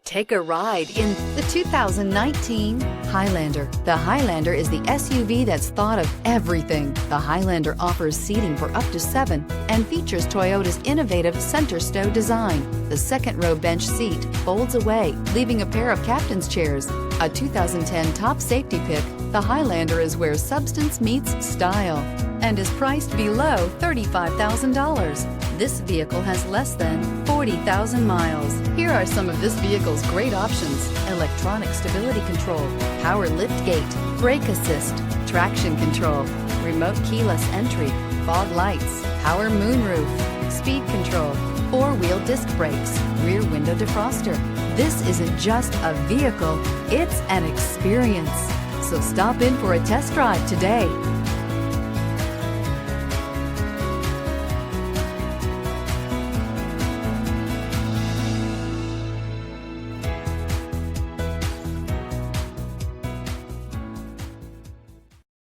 Take a ride in the 2019 Highlander. The Highlander is the SUV that's thought of everything. The Highlander offers seating for up to 7 and features Toyota's innovative center stow design. The second row bench seat folds away, leaving a pair of captain's chairs. A 2010 top safety pick, the Highlander is where substance meets style and is priced below $35,000. This vehicle has less than 40,000 miles. Here are some of this vehicle's great options: electronic stability control, power liftgate, brake assist, traction control, remote keyless entry, fog lights, power moonroof, speed control, 4-wheel disc brakes, rear window defroster. This isn't just a vehicle, it's an experience. So stop in for a test drive today.